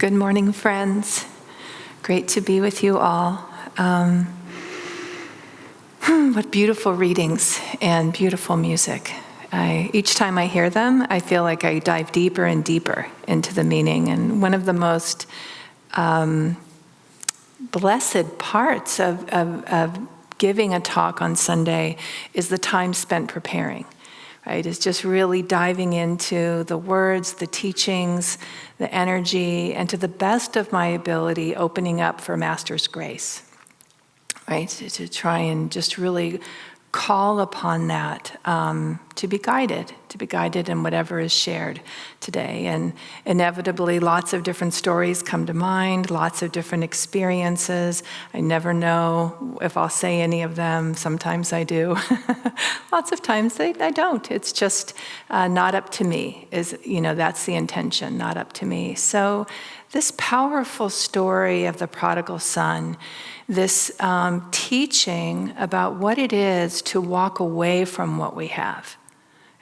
Good morning, friends. Great to be with you all. What beautiful readings and beautiful music. Each time I hear them, I feel like I dive deeper and deeper into the meaning. And one of the most blessed parts of giving a talk on Sunday is the time spent preparing. Right, is just really diving into the words, the teachings, the energy, and to the best of my ability, opening up for Master's grace. Right, to try and just really call upon that to be guided in whatever is shared today. And inevitably, lots of different stories come to mind, lots of different experiences. I never know if I'll say any of them. Sometimes I do. Lots of times I don't. It's just not up to me. That's the intention, not up to me. So this powerful story of the Prodigal Son, this teaching about what it is to walk away from what we have.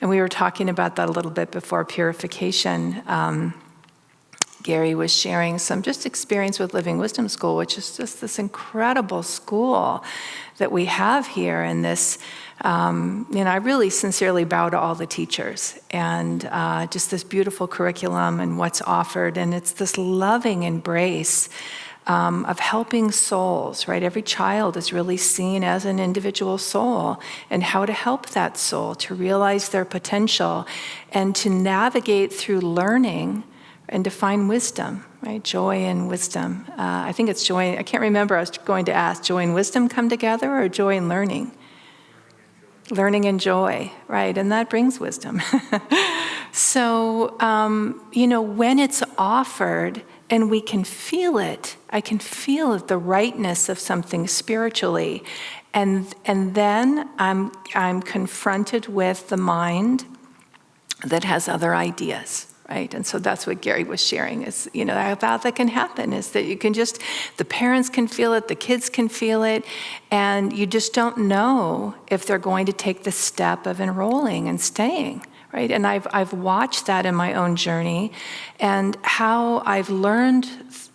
And we were talking about that a little bit before purification. Gary was sharing some just experience with Living Wisdom School, which is just this incredible school that we have here. And this, I really sincerely bow to all the teachers and just this beautiful curriculum and what's offered. And it's this loving embrace of helping souls, right? Every child is really seen as an individual soul, and how to help that soul to realize their potential and to navigate through learning and to find wisdom, right? Joy and wisdom. I think it's joy. I can't remember. I was going to ask, joy and wisdom come together, or joy and learning? Learning and joy, right? And that brings wisdom. So, when it's offered, and we can feel it. I can feel the rightness of something spiritually. And then I'm confronted with the mind that has other ideas, right? And so that's what Gary was sharing is, about that can happen is that you can just, the parents can feel it, the kids can feel it, and you just don't know if they're going to take the step of enrolling and staying. Right, and I've watched that in my own journey, and how I've learned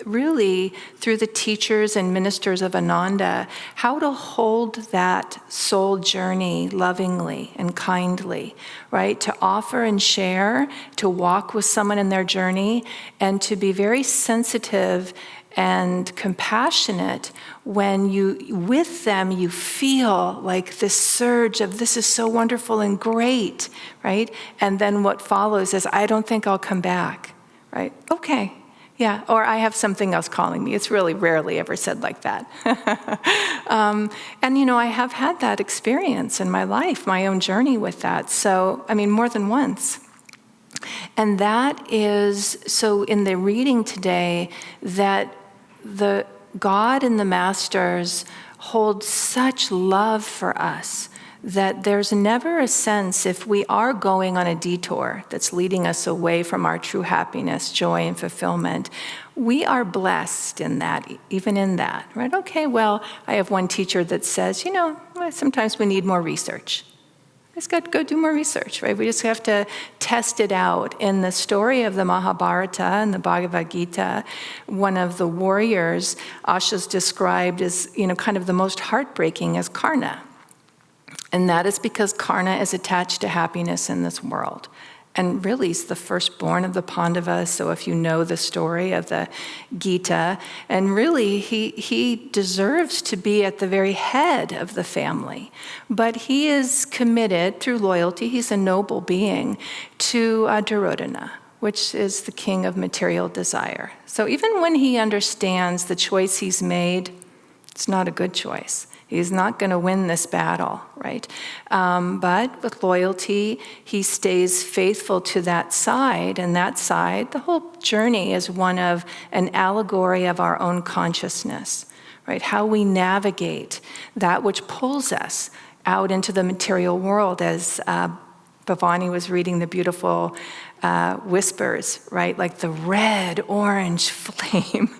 really through the teachers and ministers of Ananda how to hold that soul journey lovingly and kindly, right? To offer and share, to walk with someone in their journey, and to be very sensitive and compassionate when with them you feel like this surge of this is so wonderful and great, right? And then what follows is, I don't think I'll come back, right? Okay, yeah, or I have something else calling me. It's really rarely ever said like that. And I have had that experience in my life, my own journey with that. So, more than once. And that is, so in the reading today, that the God and the Masters hold such love for us that there's never a sense, if we are going on a detour that's leading us away from our true happiness, joy, and fulfillment, we are blessed in that, even in that, right? Okay, well, I have one teacher that says, sometimes we need more research. Just got to go do more research, right? We just have to test it out. In the story of the Mahabharata and the Bhagavad Gita, one of the warriors, Asha's described as, kind of the most heartbreaking as Karna. And that is because Karna is attached to happiness in this world. And really, he's the firstborn of the Pandavas, so if you know the story of the Gita, and really, he deserves to be at the very head of the family. But he is committed, through loyalty, he's a noble being, to Duryodhana, which is the king of material desire. So even when he understands the choice he's made, it's not a good choice. He's not going to win this battle, right? But with loyalty, he stays faithful to that side. And that side, the whole journey is one of an allegory of our own consciousness, right? How we navigate that which pulls us out into the material world, as Bhavani was reading the beautiful whispers, right? Like the red, orange flame.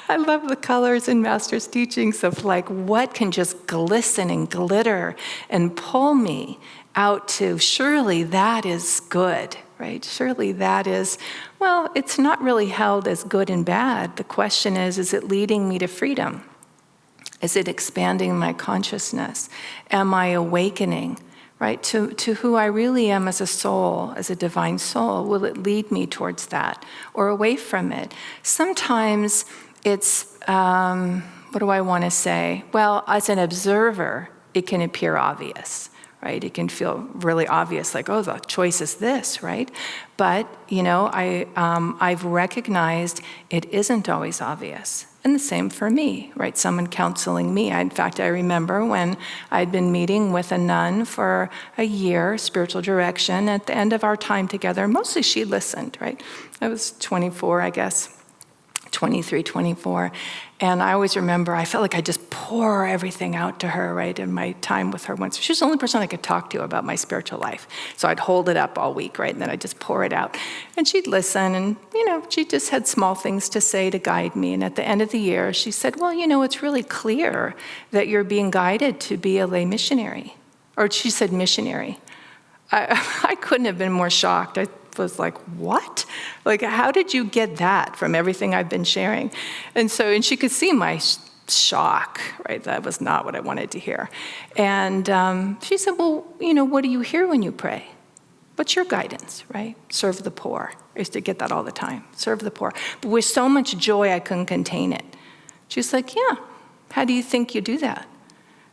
I love the colors in Master's teachings of like what can just glisten and glitter and pull me out to, surely that is good, right? Surely that is, well, it's not really held as good and bad. The question is it leading me to freedom? Is it expanding my consciousness? Am I awakening, right, to who I really am as a soul, as a divine soul? Will it lead me towards that or away from it? Sometimes it's, what do I want to say? Well, as an observer, it can appear obvious, right? It can feel really obvious, like, oh, the choice is this, right? But, I've recognized it isn't always obvious. And the same for me, right? Someone counseling me. In fact, I remember when I'd been meeting with a nun for a year, spiritual direction, at the end of our time together, mostly she listened, right? I was 24, I guess. 23, 24. And I always remember, I felt like I just pour everything out to her, right, in my time with her once. She was the only person I could talk to about my spiritual life. So I'd hold it up all week, right, and then I'd just pour it out. And she'd listen, and, she just had small things to say to guide me. And at the end of the year, she said, well, it's really clear that you're being guided to be a lay missionary. Or she said missionary. I couldn't have been more shocked. I was like, what? Like, how did you get that from everything I've been sharing? And she could see my shock, right? That was not what I wanted to hear. And she said, well, what do you hear when you pray? What's your guidance, right? Serve the poor. I used to get that all the time. Serve the poor. But with so much joy, I couldn't contain it. She's like, yeah, how do you think you do that?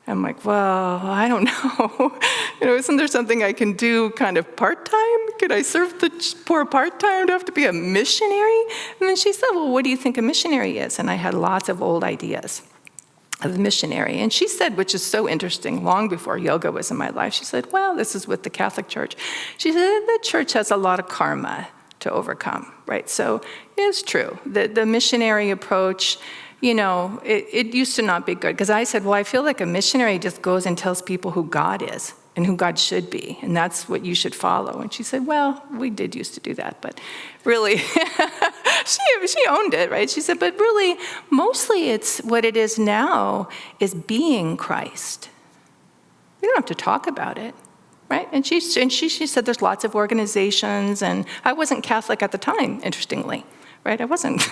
I'm like, well, I don't know. Isn't there something I can do kind of part-time? Could I serve the poor part-time? Do I have to be a missionary? And then she said, well, what do you think a missionary is? And I had lots of old ideas of a missionary. And she said, which is so interesting, long before yoga was in my life, she said, well, this is with the Catholic Church. She said, the church has a lot of karma to overcome, right? So it's true. The missionary approach, it used to not be good. Because I said, well, I feel like a missionary just goes and tells people who God is and who God should be. And that's what you should follow. And she said, well, we did used to do that. But really, she owned it, right? She said, but really, mostly it's what it is now is being Christ. You don't have to talk about it, right? And she said there's lots of organizations. And I wasn't Catholic at the time, interestingly. Right, I wasn't.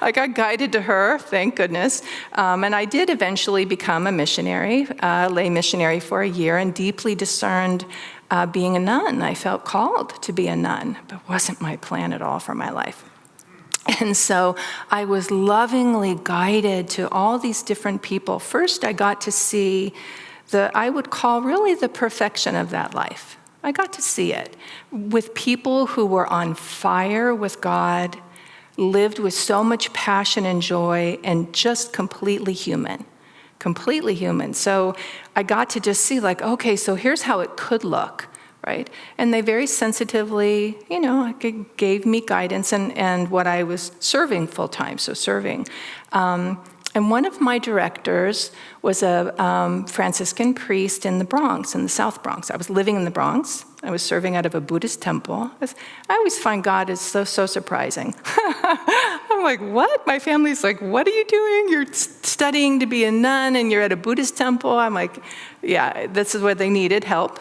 I got guided to her, thank goodness. And I did eventually become a missionary, lay missionary for a year, and deeply discerned being a nun. I felt called to be a nun, but it wasn't my plan at all for my life. And so I was lovingly guided to all these different people. First, I got to see I would call really the perfection of that life. I got to see it with people who were on fire with God, lived with so much passion and joy, and just completely human. So I got to just see, like, okay, so here's how it could look, right? And they very sensitively, gave me guidance and what I was serving full time, so serving. And one of my directors was a Franciscan priest in the Bronx, in the South Bronx. I was living in the Bronx. I was serving out of a Buddhist temple. I always find God is so surprising. I'm like, what? My family's like, what are you doing? You're studying to be a nun and you're at a Buddhist temple? I'm like, yeah, this is where they needed help.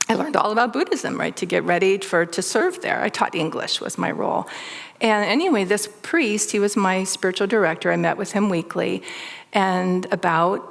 I learned all about Buddhism, right, to get ready to serve there. I taught English was my role. And anyway, this priest, he was my spiritual director. I met with him weekly, and about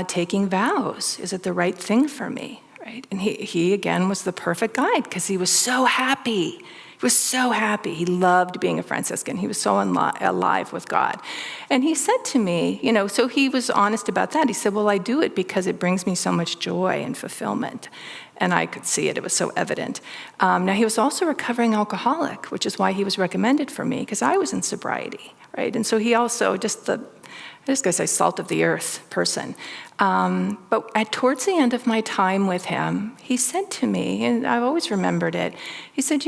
taking vows. Is it the right thing for me, right? And he again was the perfect guide because he was so happy. He was so happy. He loved being a Franciscan. He was so alive with God. And he said to me, so he was honest about that. He said, well, I do it because it brings me so much joy and fulfillment. And I could see it. It was so evident. Now, he was also a recovering alcoholic, which is why he was recommended for me, because I was in sobriety, right? And so he also, I just gotta say, salt of the earth person. But towards the end of my time with him, he said to me, and I've always remembered it, he said,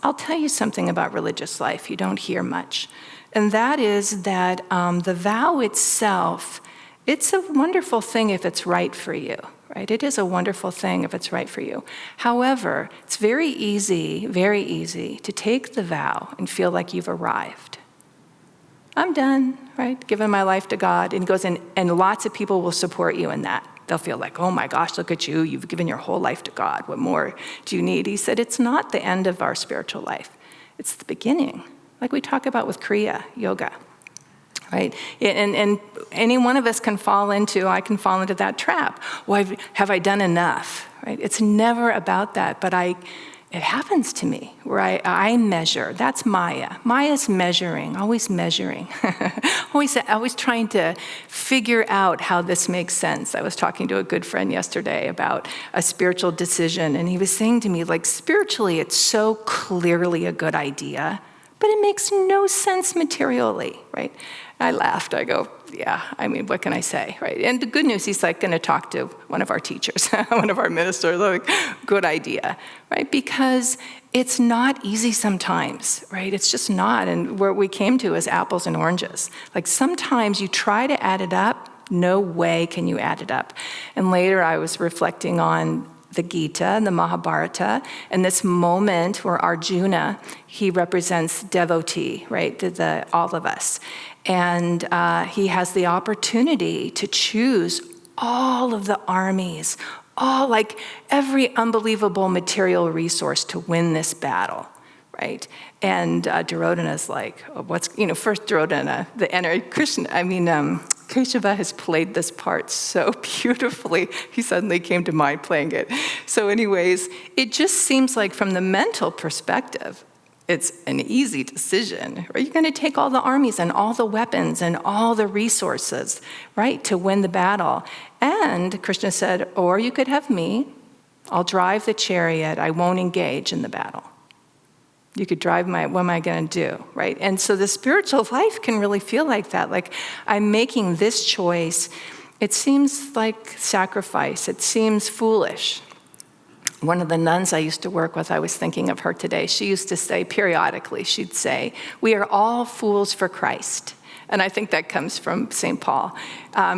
I'll tell you something about religious life you don't hear much. And that is that the vow itself, it's a wonderful thing if it's right for you. Right? It is a wonderful thing if it's right for you. However, it's very easy to take the vow and feel like you've arrived. I'm done, right? Given my life to God. And he goes, and lots of people will support you in that. They'll feel like, oh my gosh, look at you. You've given your whole life to God. What more do you need? He said, it's not the end of our spiritual life. It's the beginning, like we talk about with Kriya Yoga, right? And any one of us can fall into that trap. Well, have I done enough, right? It's never about that, but it happens to me where I measure. That's Maya. Maya's measuring, always measuring. always trying to figure out how this makes sense. I was talking to a good friend yesterday about a spiritual decision, and he was saying to me, like, spiritually, it's so clearly a good idea, but it makes no sense materially, right? I laughed. I go, yeah, I mean, what can I say, right? And the good news, he's like going to talk to one of our teachers, one of our ministers, like, good idea, right? Because it's not easy sometimes, right? It's just not. And where we came to is apples and oranges. Like sometimes you try to add it up, no way can you add it up. And later I was reflecting on the Gita and the Mahabharata, and this moment where Arjuna, he represents devotee, right, all of us. And he has the opportunity to choose all of the armies, like every unbelievable material resource to win this battle, right? And Duryodhana's like, first Duryodhana, Keshava has played this part so beautifully. He suddenly came to mind playing it. So anyways, it just seems like from the mental perspective, it's an easy decision, right? You're going to take all the armies and all the weapons and all the resources, right, to win the battle. And Krishna said, or you could have me. I'll drive the chariot. I won't engage in the battle. You could drive what am I going to do, right? And so the spiritual life can really feel like that. Like, I'm making this choice. It seems like sacrifice. It seems foolish. One of the nuns I used to work with, I was thinking of her today. She used to say periodically, she'd say, we are all fools for Christ. And I think that comes from St. Paul.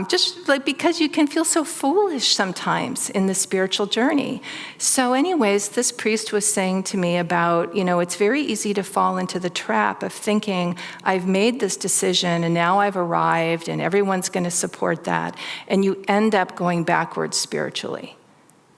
Just like because you can feel so foolish sometimes in the spiritual journey. So anyways, this priest was saying to me about, it's very easy to fall into the trap of thinking, I've made this decision and now I've arrived and everyone's going to support that. And you end up going backwards spiritually.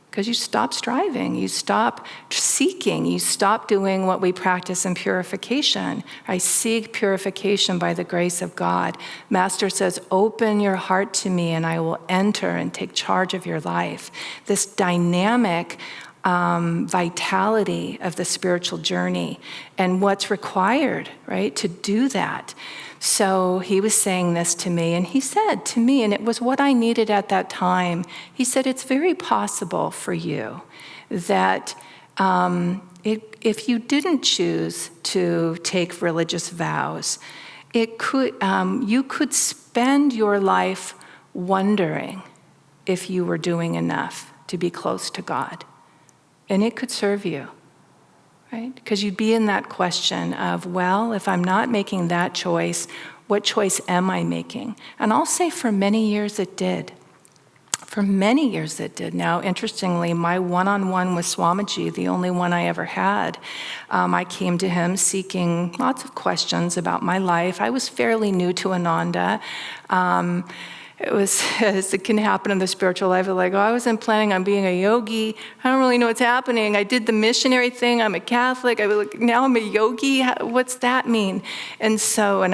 Because you stop striving, you stop seeking, you stop doing what we practice in purification. I seek purification by the grace of God. Master says, open your heart to me and I will enter and take charge of your life. This dynamic vitality of the spiritual journey and what's required, right, to do that. So he was saying this to me, and he said to me, and it was what I needed at that time, he said, it's very possible for you that if you didn't choose to take religious vows, you could spend your life wondering if you were doing enough to be close to God. And it could serve you. Right? Because you'd be in that question of, well, if I'm not making that choice, what choice am I making? And I'll say for many years it did. For many years it did. Now, interestingly, my one-on-one with Swamiji, the only one I ever had, I came to him seeking lots of questions about my life. I was fairly new to Ananda. It was, as it can happen in the spiritual life, like, I wasn't planning on being a yogi. I don't really know what's happening. I did the missionary thing. I'm a Catholic. Now I'm a yogi. What's that mean? And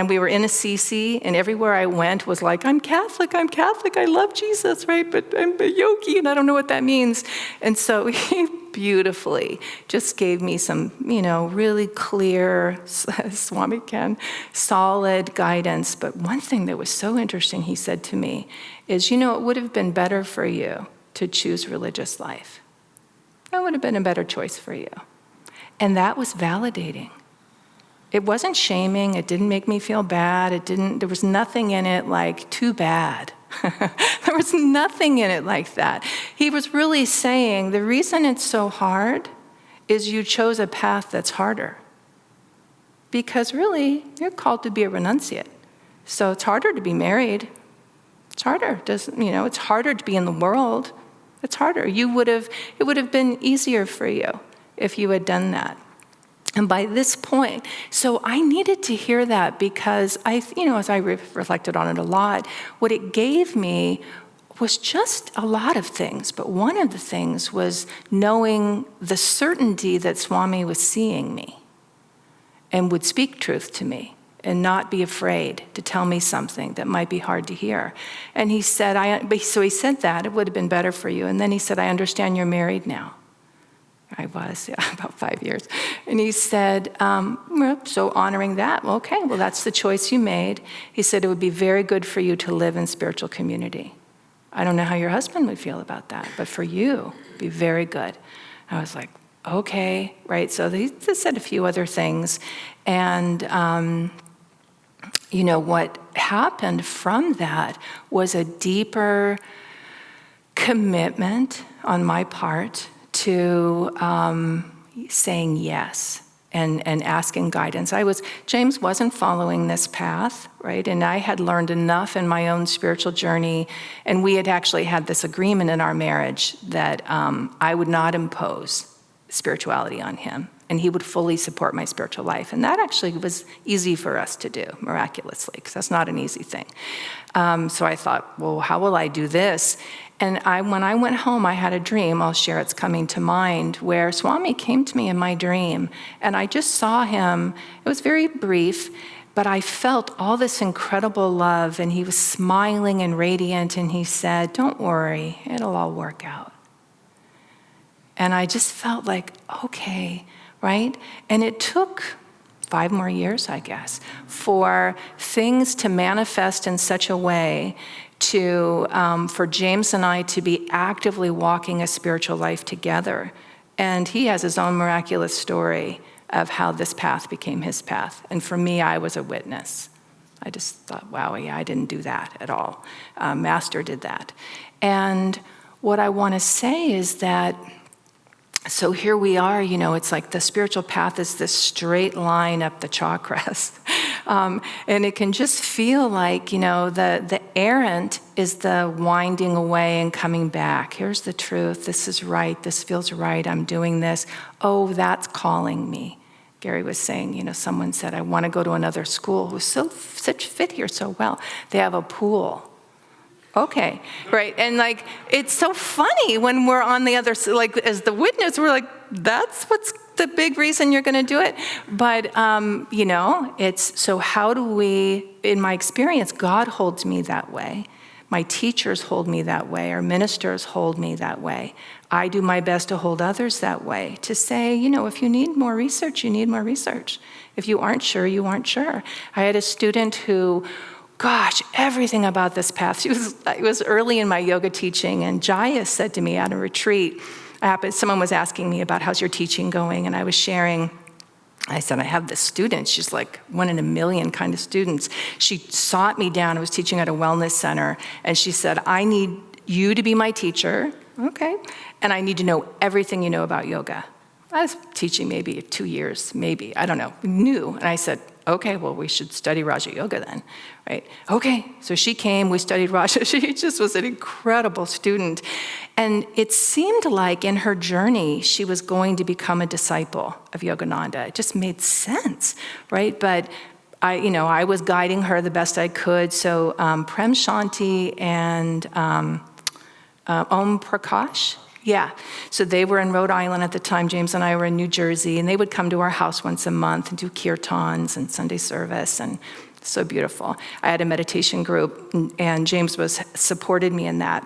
we were in Assisi, and everywhere I went was like, I'm Catholic. I love Jesus, right? But I'm a yogi, and I don't know what that means. And so he beautifully just gave me some, really clear, Swami Ken, solid guidance. But one thing that was so interesting, he said to me, is, it would have been better for you to choose religious life. That would have been a better choice for you. And that was validating. It wasn't shaming. It didn't make me feel bad. There was nothing in it like, too bad. There was nothing in it like that. He was really saying, the reason it's so hard is you chose a path that's harder. Because really, you're called to be a renunciate. So it's harder to be married. It's harder. It's harder to be in the world. It's harder. It would have been easier for you if you had done that. And by this point, so I needed to hear that because as I reflected on it a lot, what it gave me was just a lot of things, but one of the things was knowing the certainty that Swami was seeing me and would speak truth to me and not be afraid to tell me something that might be hard to hear. And he said, so he said that, it would have been better for you. And then he said, I understand you're married now. I was, about 5 years. And he said, well, so honoring that, okay, well, that's the choice you made. He said, it would be very good for you to live in spiritual community. I don't know how your husband would feel about that, but for you, it'd be very good. I was like, okay, right? So he said a few other things. And, what happened from that was a deeper commitment on my part to saying yes and asking guidance. James wasn't following this path, right? And I had learned enough in my own spiritual journey, and we had actually had this agreement in our marriage that I would not impose spirituality on him, and he would fully support my spiritual life. And that actually was easy for us to do, miraculously, because that's not an easy thing. So I thought, well, how will I do this? And when I went home, I had a dream, I'll share, it's coming to mind, where Swami came to me in my dream, and I just saw him. It was very brief, but I felt all this incredible love, and he was smiling and radiant, and he said, don't worry, it'll all work out. And I just felt like, okay, right? And it took 5 more years, I guess, for things to manifest in such a way for James and I to be actively walking a spiritual life together. And he has his own miraculous story of how this path became his path. And for me, I was a witness. I just thought, wow, yeah, I didn't do that at all. Master did that. And what I want to say is that, so here we are, it's like the spiritual path is this straight line up the chakras. And it can just feel like, the errant is the winding away and coming back. Here's the truth. This is right. This feels right. I'm doing this. Oh, that's calling me. Gary was saying, someone said, I want to go to another school who's such fit here so well. They have a pool. Okay, right, and it's so funny when we're on the other side, as the witness, we're like, that's what's the big reason you're gonna do it. But, it's, so how do we, in my experience, God holds me that way. My teachers hold me that way, our ministers hold me that way. I do my best to hold others that way, to say, if you need more research, you need more research. If you aren't sure, you aren't sure. I had a student who, gosh, everything about this path. It was early in my yoga teaching, and Jaya said to me at a retreat, someone was asking me about how's your teaching going, and I was sharing. I said, I have this student. She's like 1 in a million kind of students. She sought me down. I was teaching at a wellness center, and she said, I need you to be my teacher, okay, and I need to know everything you know about yoga. I was teaching maybe 2 years, maybe, I don't know, new, and I said, okay, well, we should study Raja Yoga then, right? Okay, so she came, we studied Raja. She just was an incredible student. And it seemed like in her journey, she was going to become a disciple of Yogananda. It just made sense, right? But I was guiding her the best I could. So Prem Shanti and Om Prakash, yeah, so they were in Rhode Island at the time. James and I were in New Jersey, and they would come to our house once a month and do kirtans and Sunday service, and so beautiful. I had a meditation group, and James supported me in that,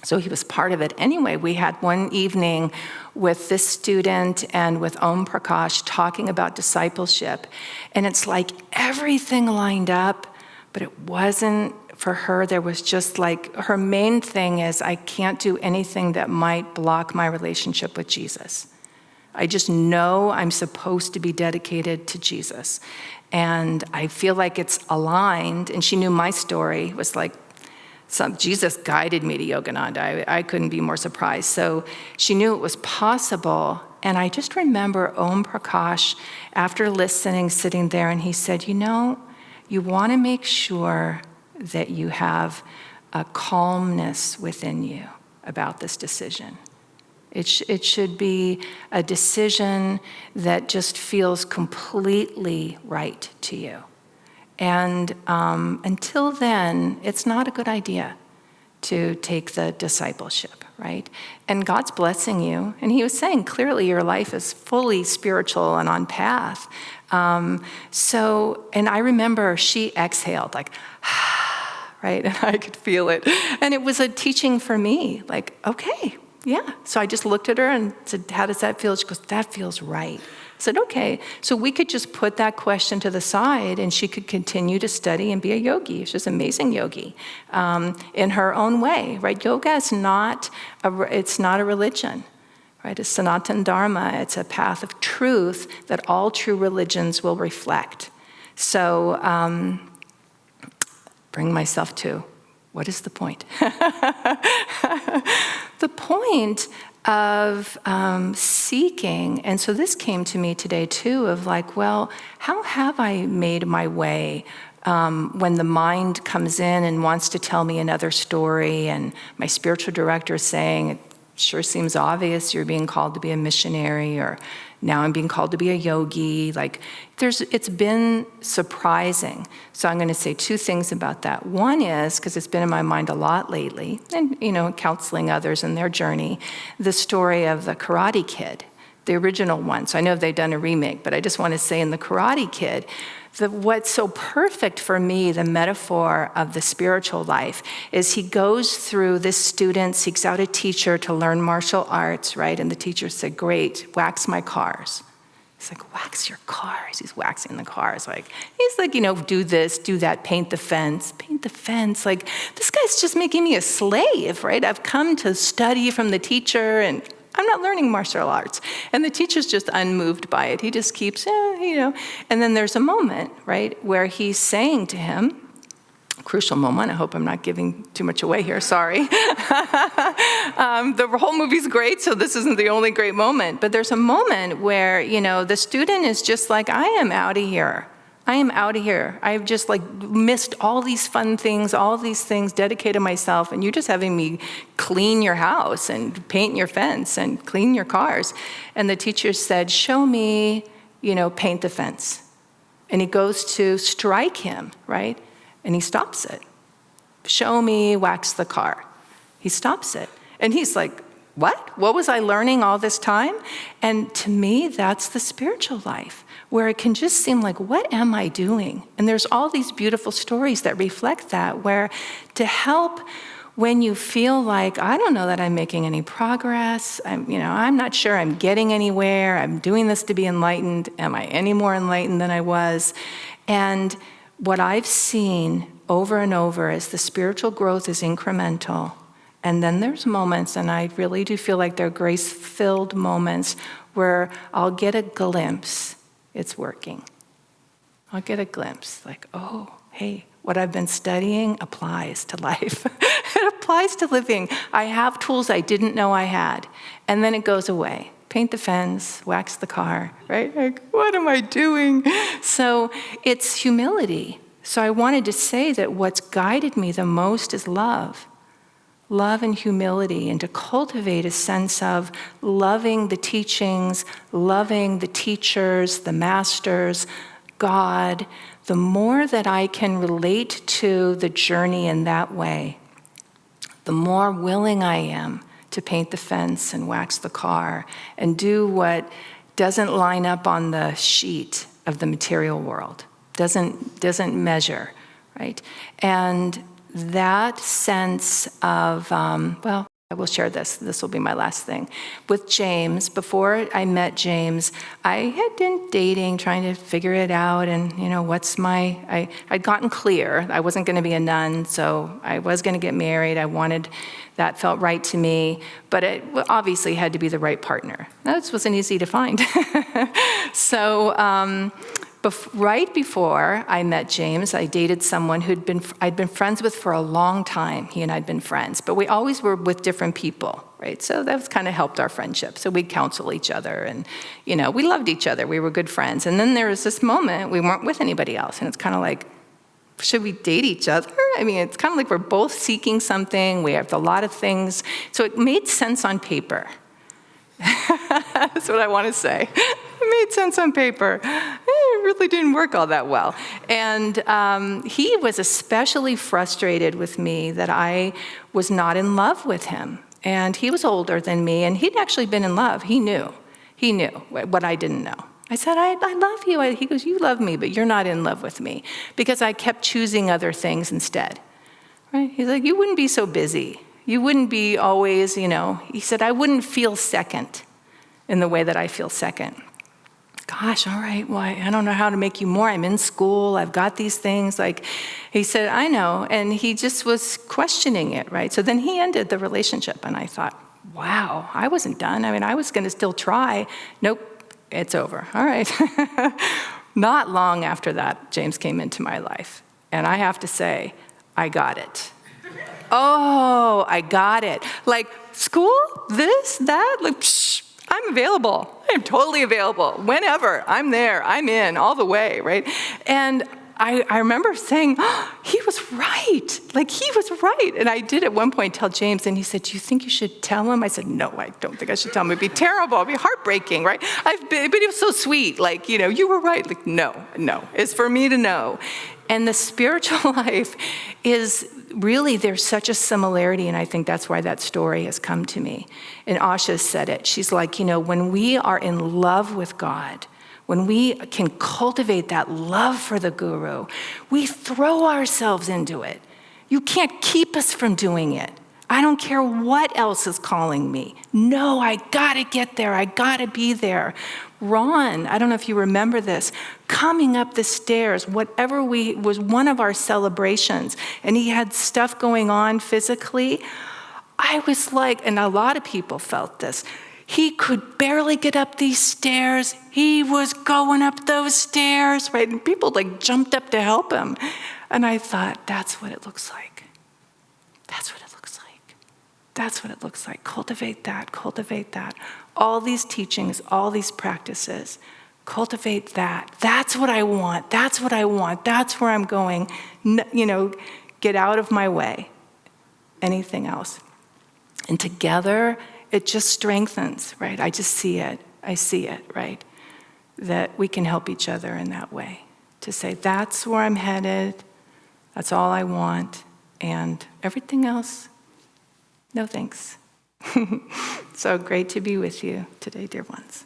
so he was part of it. Anyway, we had one evening with this student and with Om Prakash talking about discipleship, and it's like everything lined up, but it wasn't. For her, there was just her main thing is, I can't do anything that might block my relationship with Jesus. I just know I'm supposed to be dedicated to Jesus. And I feel like it's aligned. And she knew my story was Jesus guided me to Yogananda. I couldn't be more surprised. So she knew it was possible. And I just remember Om Prakash, after listening, sitting there, and he said, you want to make sure that you have a calmness within you about this decision. It should be a decision that just feels completely right to you. And until then, it's not a good idea to take the discipleship, right? And God's blessing you. And he was saying, clearly your life is fully spiritual and on path. And I remember she exhaled, like, right? And I could feel it. And it was a teaching for me, like, okay, yeah. So I just looked at her and said, how does that feel? She goes, that feels right. I said, okay. So we could just put that question to the side and she could continue to study and be a yogi. She's an amazing yogi in her own way, right? Yoga is it's not a religion, right? It's Sanatana Dharma. It's a path of truth that all true religions will reflect. So bring myself to, what is the point? The point of seeking, and so this came to me today too, of like, well, how have I made my way when the mind comes in and wants to tell me another story, and my spiritual director is saying, it sure seems obvious you're being called to be a missionary, or now I'm being called to be a yogi. Like, it's been surprising. So I'm going to say two things about that. One is, because it's been in my mind a lot lately, and, counseling others in their journey, the story of the Karate Kid, the original one. So I know they've done a remake, but I just want to say in the Karate Kid, what's so perfect for me, the metaphor of the spiritual life, is he goes through, this student seeks out a teacher to learn martial arts, right? And the teacher said, great, wax my cars. He's like, wax your cars? He's waxing the cars. He's like, do this, do that, paint the fence. Paint the fence. Like, this guy's just making me a slave, right? I've come to study from the teacher, and I'm not learning martial arts. And the teacher's just unmoved by it. He just keeps, And then there's a moment, right, where he's saying to him, crucial moment, I hope I'm not giving too much away here, sorry. The whole movie's great, so this isn't the only great moment. But there's a moment where, the student is just like, I am out of here. I am out of here. I've just missed all these fun things, all these things, dedicated myself, and you're just having me clean your house and paint your fence and clean your cars. And the teacher said, show me, paint the fence. And he goes to strike him, right? And he stops it. Show me, wax the car. He stops it. And he's like, what? What was I learning all this time? And to me, that's the spiritual life, where it can just seem like, what am I doing? And there's all these beautiful stories that reflect that, where to help when you feel like, I don't know that I'm making any progress, I'm not sure I'm getting anywhere, I'm doing this to be enlightened, am I any more enlightened than I was? And what I've seen over and over is the spiritual growth is incremental. And then there's moments, and I really do feel like they're grace-filled moments, where I'll get a glimpse, it's working. I'll get a glimpse, like, oh, hey, what I've been studying applies to life. It applies to living. I have tools I didn't know I had. And then it goes away. Paint the fence, wax the car, right? Like, what am I doing? So it's humility. So I wanted to say that what's guided me the most is love. Love and humility, and to cultivate a sense of loving the teachings, loving the teachers, the masters, God. The more that I can relate to the journey in that way, the more willing I am to paint the fence and wax the car and do what doesn't line up on the sheet of the material world, doesn't measure, right? And that sense of, I will share this. This will be my last thing. With James, before I met James, I had been dating, trying to figure it out, and I'd gotten clear. I wasn't going to be a nun, so I was going to get married. That felt right to me, but it obviously had to be the right partner. That wasn't easy to find. So, right before I met James, I dated someone I'd been friends with for a long time. He and I'd been friends, but we always were with different people, right? So that was kind of helped our friendship. So we'd counsel each other, and we loved each other. We were good friends. And then there was this moment we weren't with anybody else, and it's kind of like, should we date each other? I mean, it's kind of like we're both seeking something. We have a lot of things. So it made sense on paper. That's what I want to say. It made sense on paper. really didn't work all that well. And he was especially frustrated with me that I was not in love with him. And he was older than me, and he'd actually been in love. He knew what I didn't know. I said, I love you. He goes, you love me, but you're not in love with me, because I kept choosing other things instead. Right? He's like, you wouldn't be so busy. You wouldn't be always, he said, I wouldn't feel second in the way that I feel second. Gosh, all right, well, I don't know how to make you more. I'm in school, I've got these things. He said, I know, and he just was questioning it, right? So then he ended the relationship, and I thought, wow, I wasn't done. I was gonna still try. Nope, it's over, all right. Not long after that, James came into my life, and I have to say, I got it. Oh, I got it. School, this, that, I'm available. I'm totally available. Whenever, I'm there, I'm in, all the way, right? And I remember saying, he was right. He was right. And I did at one point tell James, and he said, do you think you should tell him? I said, no, I don't think I should tell him. It'd be terrible. It'd be heartbreaking, right? But he was so sweet. You were right. No, it's for me to know. And the spiritual life is really, there's such a similarity, and I think that's why that story has come to me. And Asha said it. She's like, when we are in love with God, when we can cultivate that love for the guru, we throw ourselves into it. You can't keep us from doing it. I don't care what else is calling me. No, I gotta get there. I gotta be there. Ron, I don't know if you remember this, coming up the stairs, was one of our celebrations, and he had stuff going on physically. I was like, and a lot of people felt this, he could barely get up these stairs. He was going up those stairs, right? And people jumped up to help him. And I thought, that's what it looks like. That's what it looks like. That's what it looks like. Cultivate that, cultivate that. All these teachings, all these practices, cultivate that. That's what I want. That's what I want. That's where I'm going. Get out of my way. Anything else. And together, it just strengthens, right? I just see it. I see it, right? That we can help each other in that way. To say, that's where I'm headed. That's all I want. And everything else, no thanks. So great to be with you today, dear ones.